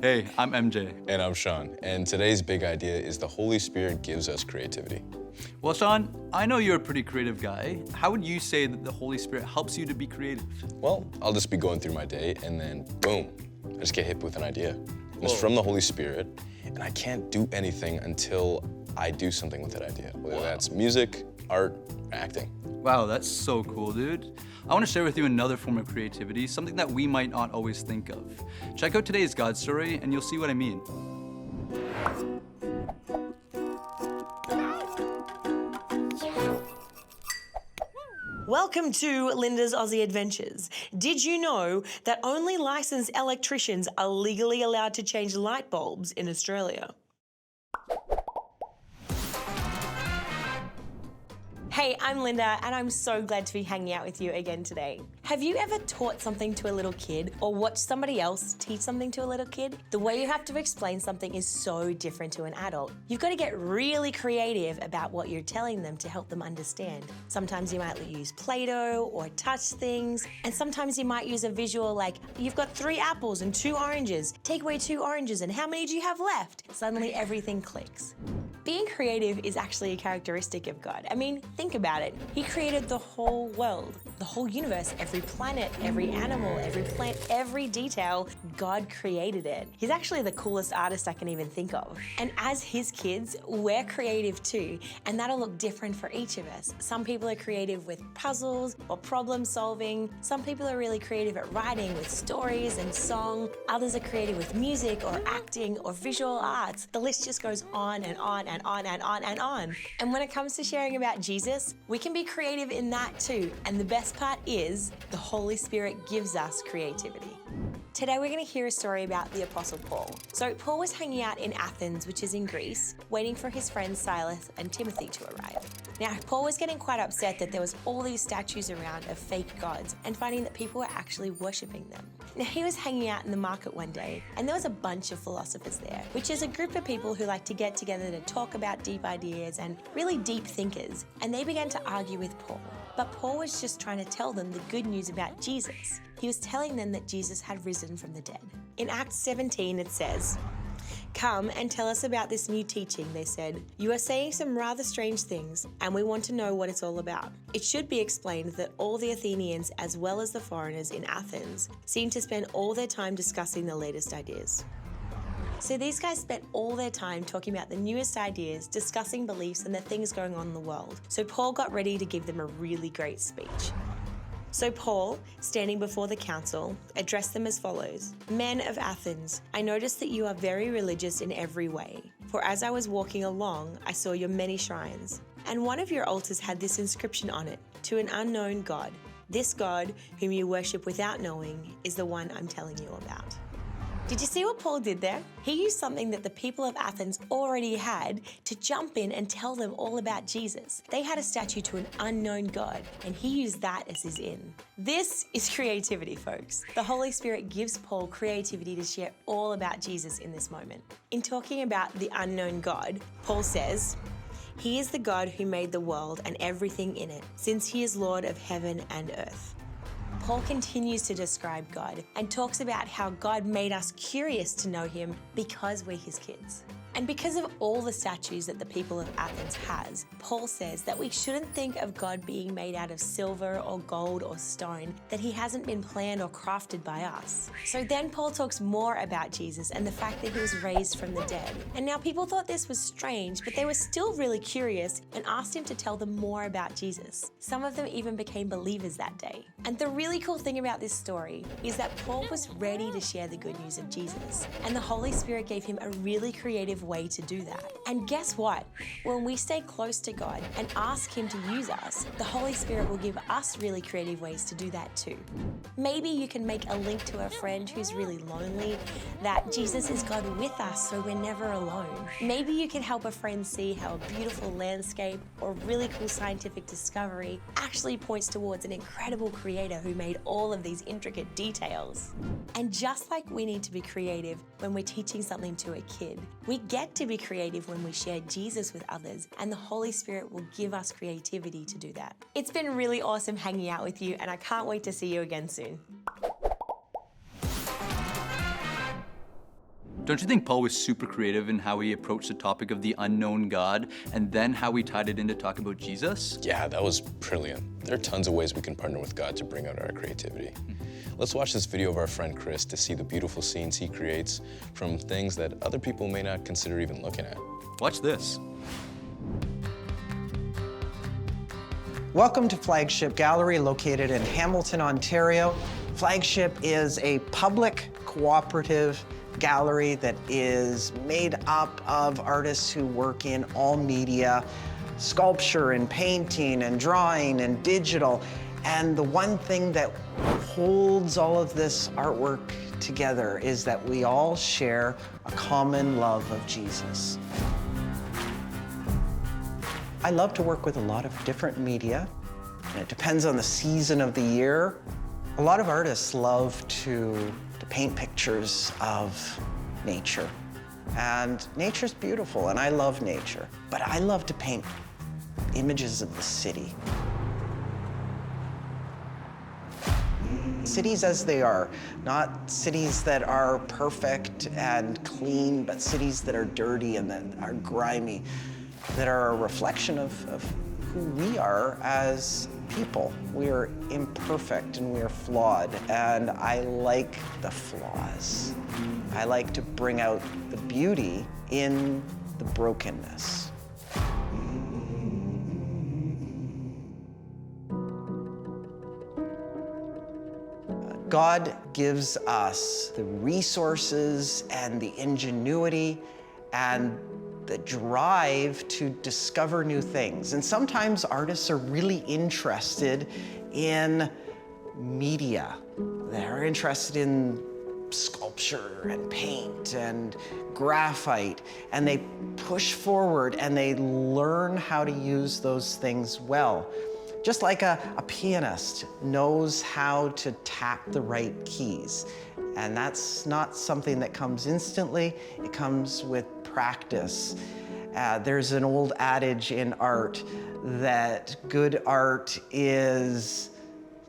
Hey, I'm MJ. And I'm Sean, and today's big idea is the Holy Spirit gives us creativity. Well, Sean, I know you're a pretty creative guy. How would you say that the Holy Spirit helps you to be creative? Well, I'll just be going through my day, and then boom, I just get hit with an idea. And it's Whoa. from the Holy Spirit, and I can't do anything until I do something with that idea, whether that's music, art, or acting. Wow, that's so cool, dude. I want to share with you another form of creativity, something that we might not always think of. Check out today's God story, and you'll see what I mean. Welcome to Lynda's Aussie Adventures. Did you know that only licensed electricians are legally allowed to change light bulbs in Australia? Hey, I'm Lynda, and I'm so glad to be hanging out with you again today. Have you ever taught something to a little kid or watched somebody else teach something to a little kid? The way you have to explain something is so different to an adult. You've got to get really creative about what you're telling them to help them understand. Sometimes you might use Play-Doh or touch things, and sometimes you might use a visual like, you've got 3 apples and 2 oranges. Take away 2 oranges, and how many do you have left? Suddenly everything clicks. Being creative is actually a characteristic of God. I mean, think about it. He created the whole world, the whole universe, every planet, every animal, every plant, every detail. God created it. He's actually the coolest artist I can even think of. And as his kids, we're creative too, and that'll look different for each of us. Some people are creative with puzzles or problem solving. Some people are really creative at writing with stories and song. Others are creative with music or acting or visual arts. The list just goes on and on and on and on and on. And when it comes to sharing about Jesus, we can be creative in that too. And the best part is the Holy Spirit gives us creativity. Today we're going to hear a story about the Apostle Paul. So Paul was hanging out in Athens, which is in Greece, waiting for his friends Silas and Timothy to arrive. Now, Paul was getting quite upset that there was all these statues around of fake gods and finding that people were actually worshipping them. Now, he was hanging out in the market one day and there was a bunch of philosophers there, which is a group of people who like to get together to talk about deep ideas and really deep thinkers. And they began to argue with Paul. But Paul was just trying to tell them the good news about Jesus. He was telling them that Jesus had risen from the dead. In Acts 17, it says, "Come and tell us about this new teaching," they said. "You are saying some rather strange things, and we want to know what it's all about." It should be explained that all the Athenians, as well as the foreigners in Athens, seem to spend all their time discussing the latest ideas. So these guys spent all their time talking about the newest ideas, discussing beliefs and the things going on in the world. So Paul got ready to give them a really great speech. So Paul, standing before the council, addressed them as follows: "Men of Athens, I notice that you are very religious in every way. For as I was walking along, I saw your many shrines. And one of your altars had this inscription on it: 'To an unknown God.' This God, whom you worship without knowing, is the one I'm telling you about." Did you see what Paul did there? He used something that the people of Athens already had to jump in and tell them all about Jesus. They had a statue to an unknown God, and he used that as his in. This is creativity, folks. The Holy Spirit gives Paul creativity to share all about Jesus in this moment. In talking about the unknown God, Paul says, "He is the God who made the world and everything in it, since he is Lord of heaven and earth." Paul continues to describe God and talks about how God made us curious to know him because we're his kids. And because of all the statues that the people of Athens has, Paul says that we shouldn't think of God being made out of silver or gold or stone, that he hasn't been planned or crafted by us. So then Paul talks more about Jesus and the fact that he was raised from the dead. And now people thought this was strange, but they were still really curious and asked him to tell them more about Jesus. Some of them even became believers that day. And the really cool thing about this story is that Paul was ready to share the good news of Jesus, and the Holy Spirit gave him a really creative way to do that. And guess what? When we stay close to God and ask him to use us, the Holy Spirit will give us really creative ways to do that too. Maybe you can make a link to a friend who's really lonely, that Jesus is God with us so we're never alone. Maybe you can help a friend see how a beautiful landscape or really cool scientific discovery actually points towards an incredible creator who made all of these intricate details. And just like we need to be creative when we're teaching something to a kid, we get to be creative when we share Jesus with others, and the Holy Spirit will give us creativity to do that. It's been really awesome hanging out with you, and I can't wait to see you again soon. Don't you think Paul was super creative in how he approached the topic of the unknown God and then how he tied it into talk about Jesus? Yeah, that was brilliant. There are tons of ways we can partner with God to bring out our creativity. Let's watch this video of our friend Chris to see the beautiful scenes he creates from things that other people may not consider even looking at. Watch this. Welcome to Flagship Gallery, located in Hamilton, Ontario. Flagship is a public, cooperative gallery that is made up of artists who work in all media, sculpture and painting and drawing and digital. And the one thing that holds all of this artwork together is that we all share a common love of Jesus. I love to work with a lot of different media, and it depends on the season of the year. A lot of artists love to paint pictures of nature, and nature's beautiful, and I love nature, but I love to paint images of the city. Cities as they are, not cities that are perfect and clean, but cities that are dirty and that are grimy, that are a reflection of who we are as people. We are imperfect and we are flawed, and I like the flaws. I like to bring out the beauty in the brokenness. God gives us the resources and the ingenuity and the drive to discover new things. And sometimes artists are really interested in media. They're interested in sculpture and paint and graphite, and they push forward and they learn how to use those things well. Just like a pianist knows how to tap the right keys. And that's not something that comes instantly, it comes with practice. There's an old adage in art that good art is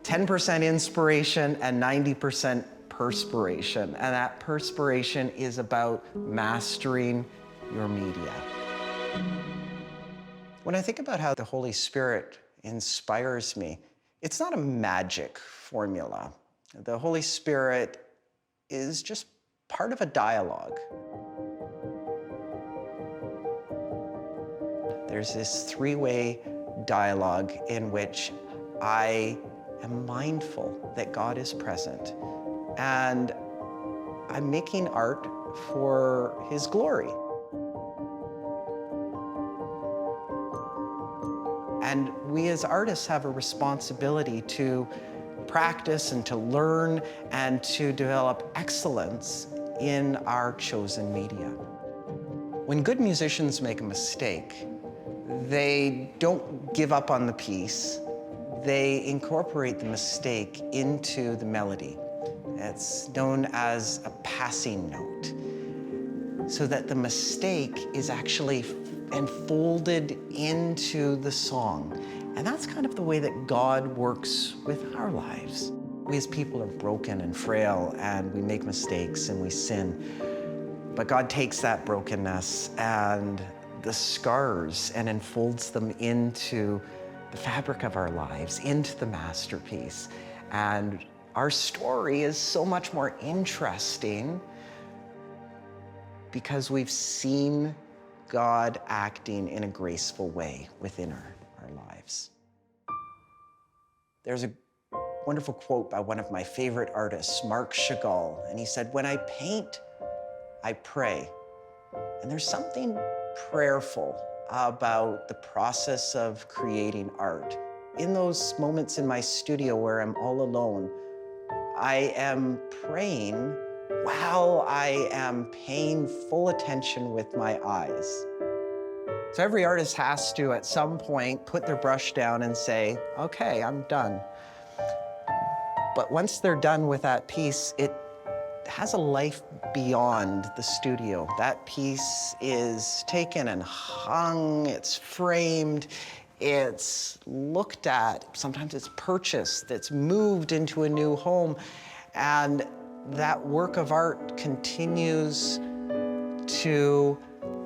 10% inspiration and 90% perspiration. And that perspiration is about mastering your media. When I think about how the Holy Spirit inspires me, it's not a magic formula. The Holy Spirit is just part of a dialogue. There's this three-way dialogue in which I am mindful that God is present, and I'm making art for His glory. And we as artists have a responsibility to practice and to learn and to develop excellence in our chosen media. When good musicians make a mistake, they don't give up on the piece. They incorporate the mistake into the melody. It's known as a passing note, so that the mistake is actually enfolded into the song. And that's kind of the way that God works with our lives. We as people are broken and frail, and we make mistakes and we sin. But God takes that brokenness and the scars and enfolds them into the fabric of our lives, into the masterpiece. And our story is so much more interesting because we've seen God acting in a graceful way within our lives. There's a wonderful quote by one of my favorite artists, Marc Chagall, and he said, "When I paint, I pray." And there's something prayerful about the process of creating art. In those moments in my studio where I'm all alone, I am praying while I am paying full attention with my eyes. So every artist has to, at some point, put their brush down and say, okay, I'm done. But once they're done with that piece, it has a life beyond the studio. That piece is taken and hung, it's framed, it's looked at, sometimes it's purchased, it's moved into a new home, and that work of art continues to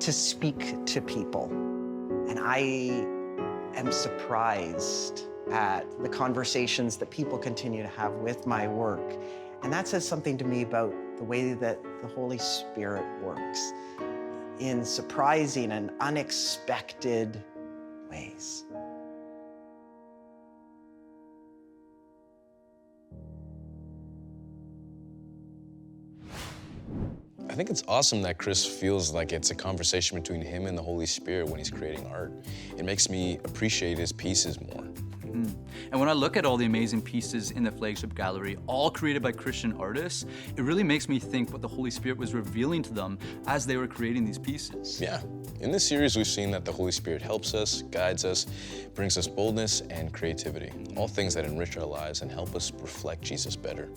speak to people. And I am surprised at the conversations that people continue to have with my work. And that says something to me about the way that the Holy Spirit works in surprising and unexpected ways. I think it's awesome that Chris feels like it's a conversation between him and the Holy Spirit when he's creating art. It makes me appreciate his pieces more. And when I look at all the amazing pieces in the flagship gallery, all created by Christian artists, it really makes me think what the Holy Spirit was revealing to them as they were creating these pieces. Yeah. In this series, we've seen that the Holy Spirit helps us, guides us, brings us boldness and creativity, all things that enrich our lives and help us reflect Jesus better.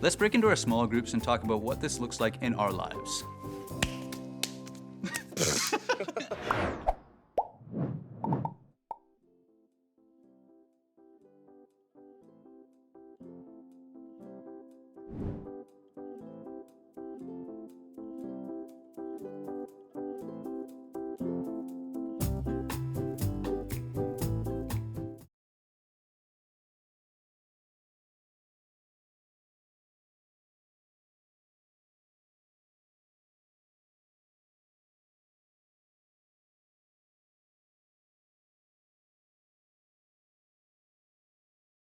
Let's break into our small groups and talk about what this looks like in our lives.